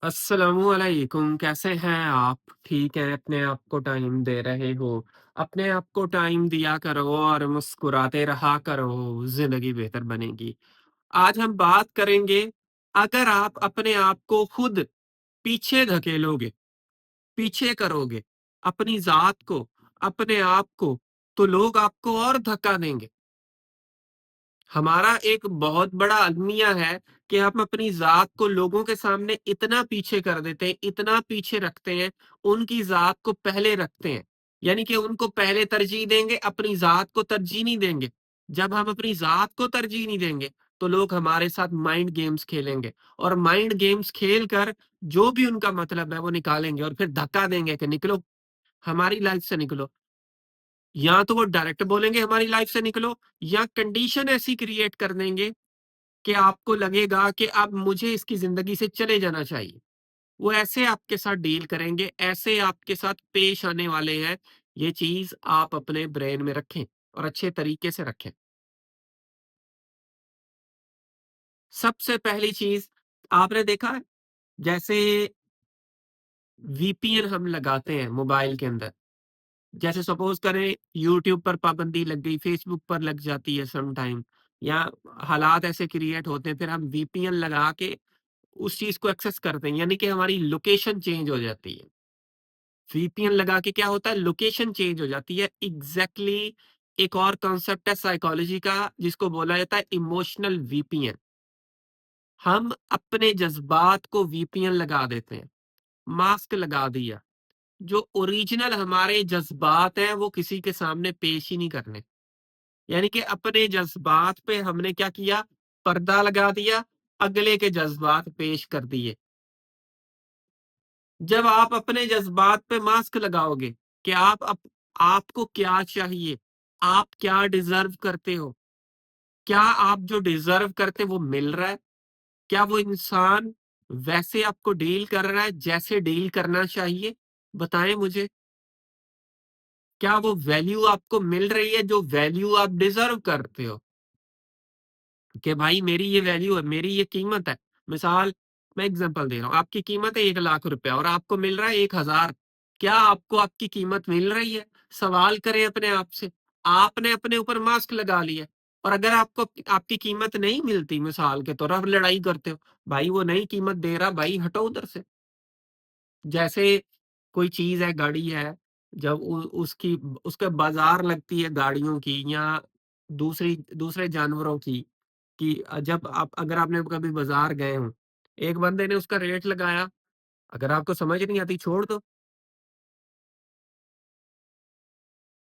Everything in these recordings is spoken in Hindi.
अस्सलामुअलैकुम, कैसे हैं आप? ठीक हैं, अपने आप को टाइम दे रहे हो। अपने आप को टाइम दिया करो और मुस्कुराते रहा करो, ज़िंदगी बेहतर बनेगी। आज हम बात करेंगे, अगर आप अपने आप को खुद पीछे धकेलोगे, पीछे करोगे, अपनी ज़ात को, अपने आप को, तो लोग आपको और धक्का देंगे। हमारा एक बहुत बड़ा अलमिया है कि हम अपनी ज़ात को लोगों के सामने इतना पीछे कर देते हैं, इतना पीछे रखते हैं, उनकी ज़ात को पहले रखते हैं। यानी कि उनको पहले तरजीह देंगे, अपनी ज़ात को तरजीह नहीं देंगे। जब हम अपनी ज़ात को तरजीह नहीं देंगे, तो लोग हमारे साथ माइंड गेम्स खेलेंगे और माइंड गेम्स खेल कर जो भी उनका मतलब है, वो निकालेंगे और फिर धक्का देंगे कि निकलो, हमारी लाइफ से निकलो। या तो वो डायरेक्ट बोलेंगे हमारी लाइफ से निकलो, या कंडीशन ऐसी क्रिएट कर देंगे कि आपको लगेगा कि अब मुझे इसकी ज़िंदगी से चले जाना चाहिए। वो ऐसे आपके साथ डील करेंगे, ऐसे आपके साथ पेश आने वाले हैं, ये चीज़ आप अपने ब्रेन में रखें और अच्छे तरीके से रखें। सबसे पहली चीज़ आपने देखा है, जैसे वीपीएन हम लगाते हैं मोबाइल के अंदर, जैसे सपोज़ करें यूट्यूब पर पाबंदी लग गई, फेसबुक पर लग जाती है सम टाइम, या हालात ऐसे क्रिएट होते हैं, फिर हम वीपीएन लगा के उस चीज़ को एक्सेस करते हैं, यानी कि हमारी लोकेशन चेंज हो जाती है। वीपीएन लगा के क्या होता है, लोकेशन चेंज हो जाती है। एग्ज़ैक्टली एक और कॉन्सेप्ट है साइकोलॉजी का, जिसको बोला जाता है इमोशनल वीपीएन। हम अपने जज़्बात को वीपीएन लगा देते हैं, मास्क लगा दिया। जो ओरिजिनल हमारे जज़्बात हैं, वो किसी के सामने पेश ही नहीं करने। यानी कि अपने जज़्बात पे हमने क्या किया, पर्दा लगा दिया, अगले के जज़्बात पेश कर दिए। जब आप अपने जज़्बात पे मास्क लगाओगे कि आपको क्या चाहिए? आप क्या डिज़र्व करते हो? क्या आप जो डिज़र्व करते हो वो मिल रहा है? क्या वो इंसान वैसे आपको डील कर रहा है जैसे डील करना चाहिए? बताएँ मुझे। क्या वो वैल्यू आपको मिल रही है जो वैल्यू आप डिज़र्व करते हो? कि भाई मेरी ये वैल्यू है, मेरी ये कीमत है। मिसाल, मैं एग्ज़ाम्पल दे रहा हूँ, आपकी कीमत है 1 लाख रुपया और आपको मिल रहा है 1000। क्या आपको आपकी कीमत मिल रही है? सवाल करें अपने आप से। आपने अपने ऊपर मास्क लगा लिया और अगर आपको आपकी कीमत नहीं मिलती, मिसाल के तौर आप लड़ाई करते हो, भाई वो नहीं कीमत दे रहा, भाई हटो उधर से। जैसे कोई चीज़ है, गाड़ी है, जब उ उसकी उसके बाज़ार लगती है गाड़ियों की या दूसरे जानवरों की, कि जब आप अगर आपने कभी बाज़ार गए हों, एक बंदे ने उसका रेट लगाया, अगर आपको समझ नहीं आती छोड़ दो।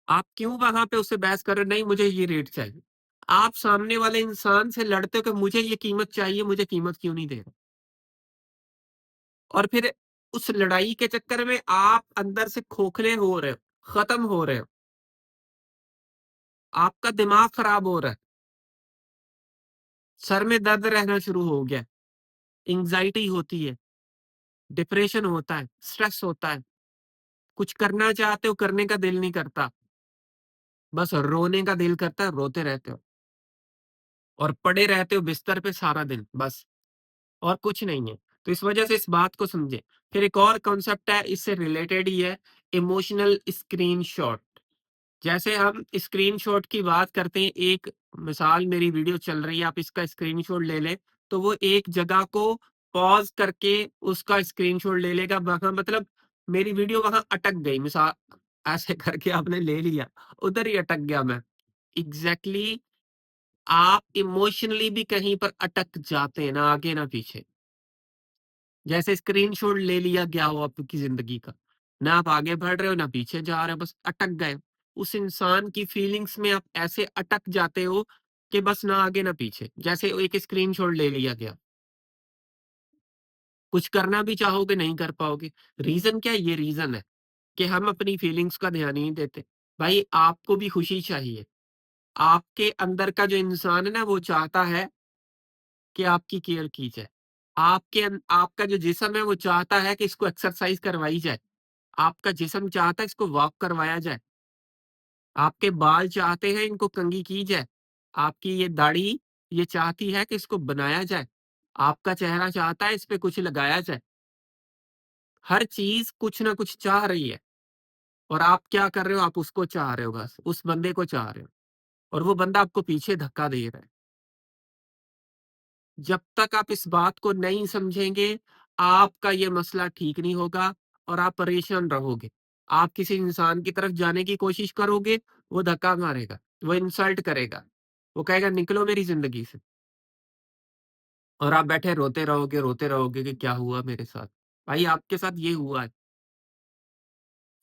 आप क्यों वहाँ पे उससे बहस कर रहे हो, नहीं मुझे ये रेट चाहिए। आप सामने वाले इंसान से लड़ते हो कि मुझे ये कीमत चाहिए, मुझे कीमत क्यों नहीं दे रहा? और फिर उस लड़ाई के चक्कर में आप अंदर से खोखले हो रहे हो, खत्म हो रहे हो, आपका दिमाग खराब हो रहा है, सर में दर्द रहना शुरू हो गया है, एंग्ज़ायटी होती है, डिप्रेशन होता है, स्ट्रेस होता है, कुछ करना चाहते हो, करने का दिल नहीं करता, बस रोने का दिल करता है, रोते रहते हो और पड़े रहते हो बिस्तर पे सारा दिन, बस। और कुछ नहीं है। तो इस वजह से इस बात को समझें। फिर एक और कॉन्सेप्ट है, इससे रिलेटेड ही है, इमोशनल स्क्रीनशॉट। जैसे हम स्क्रीनशॉट की बात करते हैं, एक मिसाल, मेरी वीडियो चल रही है, आप इसका स्क्रीनशॉट ले लें, तो वो एक जगह को पॉज़ करके उसका स्क्रीनशॉट ले लेगा, वहाँ मतलब मेरी वीडियो वहाँ अटक गई, मिसाल ऐसे करके आपने ले लिया, उधर ही अटक गया मैं। एग्ज़ैक्टली आप इमोशनली भी कहीं पर अटक जाते हैं, ना आगे ना पीछे। जैसे स्क्रीनशॉट ले लिया गया हो आपकी ज़िंदगी का। ना आप आगे बढ़ रहे हो, ना पीछे जा रहे हो, बस अटक गए हो। उस इंसान की फीलिंग्स में आप ऐसे अटक जाते हो कि बस ना आगे ना पीछे। जैसे एक स्क्रीनशॉट ले लिया गया। कुछ करना भी चाहोगे, नहीं कर पाओगे। रीज़न क्या है? ये रीज़न है कि हम अपनी फीलिंग्स का ध्यान ही नहीं देते। भाई आपको भी खुशी चाहिए। आपके अंदर का जो इंसान है ना, वो चाहता है कि आपकी केयर की जाए। आपका जो जिस्म है वो चाहता है कि इसको एक्सरसाइज़ करवाई जाए। आपका जिस्म चाहता है इसको वॉक करवाया जाए। आपके बाल चाहते हैं इनको कंघी की जाए। आपकी ये दाढ़ी ये चाहती है कि इसको बनाया जाए। आपका चेहरा चाहता है इस पे कुछ लगाया जाए। हर चीज़ कुछ ना कुछ चाह रही है और आप क्या कर रहे हो, आप उसको चाह रहे हो बस, उस बंदे को चाह रहे हो और वो बंदा आपको पीछे धक्का दे रहा है। जब तक आप इस बात को नहीं समझेंगे, आपका ये मसला ठीक नहीं होगा और आप परेशान रहोगे। आप किसी इंसान की तरफ जाने की कोशिश करोगे, वो धक्का मारेगा, वो इंसल्ट करेगा, वो कहेगा निकलो मेरी ज़िंदगी से और आप बैठे रोते रहोगे कि क्या हुआ मेरे साथ? भाई आपके साथ ये हुआ है,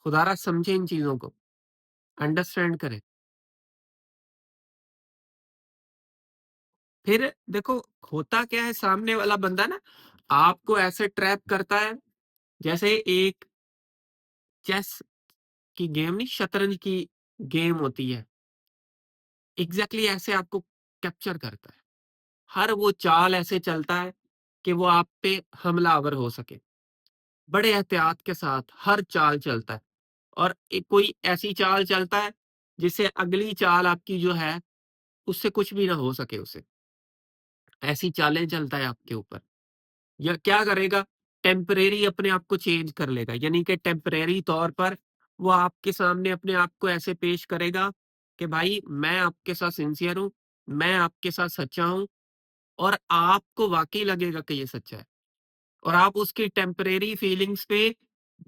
खुदारा समझें इन चीज़ों को, अंडरस्टैंड करें। फिर देखो होता क्या है सामने वाला बंदा ना आपको ऐसे ट्रैप करता है जैसे एक चेस की गेम नहीं शतरंज की गेम होती है। एग्ज़ैक्टली ऐसे आपको कैप्चर करता है। हर वो चाल ऐसे चलता है कि वो आप पे हमलावर हो सके। बड़े एहतियात के साथ हर चाल चलता है और एक कोई ऐसी चाल चलता है जिससे अगली चाल आपकी जो है उससे कुछ भी ना हो सके उसे। ऐसी चालें चलता है आपके ऊपर। या क्या करेगा टेम्परेरी अपने आप को चेंज कर लेगा यानी कि टेम्परेरी तौर पर वो आपके सामने अपने आप को ऐसे पेश करेगा कि भाई मैं आपके साथ सिंसियर हूँ, मैं आपके साथ सच्चा हूँ और आपको वाक़ई लगेगा कि ये सच्चा है और आप उसकी टेम्परेरी फीलिंग्स पे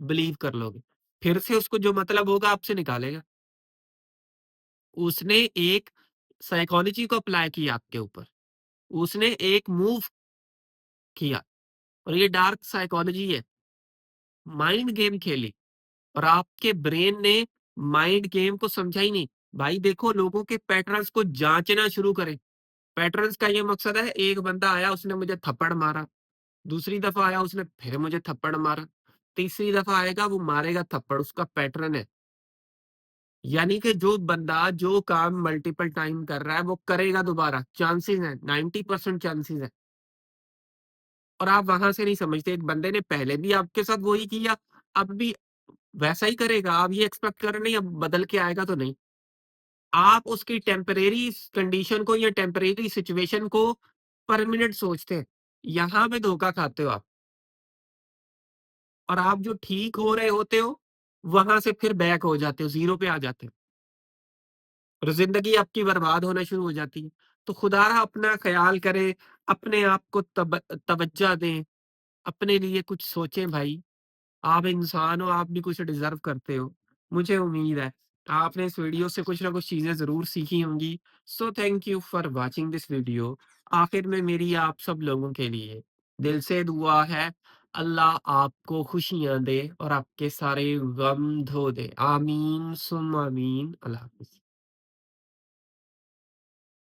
बिलीव कर लोगे। फिर से उसको जो मतलब होगा आपसे निकालेगा। उसने एक साइकोलॉजी को अप्लाई किया आपके ऊपर। उसने एक मूव किया और ये डार्क साइकोलॉजी है। माइंड गेम खेली। और आपके ब्रेन ने माइंड गेम को समझा ही नहीं। भाई देखो लोगों के पैटर्न्स को जाँचना शुरू करें। पैटर्न्स का ये मकसद है एक बंदा आया उसने मुझे थप्पड़ मारा, दूसरी दफ़ा आया उसने फिर मुझे थप्पड़ मारा, तीसरी दफ़ा आएगा वो मारेगा थप्पड़ उसका पैटर्न है। यानी कि जो बंदा जो काम मल्टीपल टाइम कर रहा है वो करेगा दोबारा, चांसेज़ हैं 90% चांसेज़ हैं। और आप वहाँ से नहीं समझते एक बंदे ने पहले भी आपके साथ वही किया, अब भी वैसा ही करेगा। आप ये एक्सपेक्ट कर रहे नहीं अब बदल के आएगा तो नहीं। आप उसकी टेम्परेरी कंडीशन को या टेम्परेरी सिचुएशन को परमानेंट सोचते हैं। यहाँ पे धोखा खाते हो आप और आप जो ठीक हो रहे होते हो, वहाँ से फिर बैक हो जाते हो, ज़ीरो पे आ जाते हो और ज़िंदगी आपकी बर्बाद होना शुरू हो जाती है। तो खुदारा अपना ख़्याल करें, अपने आप को तवज्जो दें, अपने लिए कुछ सोचें भाई। आप इंसान हो, आप भी कुछ डिज़र्व करते हो। मुझे उम्मीद है, आपने इस वीडियो से कुछ ना कुछ चीज़ें ज़रूर सीखी होंगी। So thank you for watching this video. आखिर में मेरी आप सब लोगों के लिए दिल से दुआ है, अल्लाह आपको खुशियाँ दे और आपके सारे गम धो दे। आमीन सुम्मा आमीन। अल्लाह हाफ़िज़।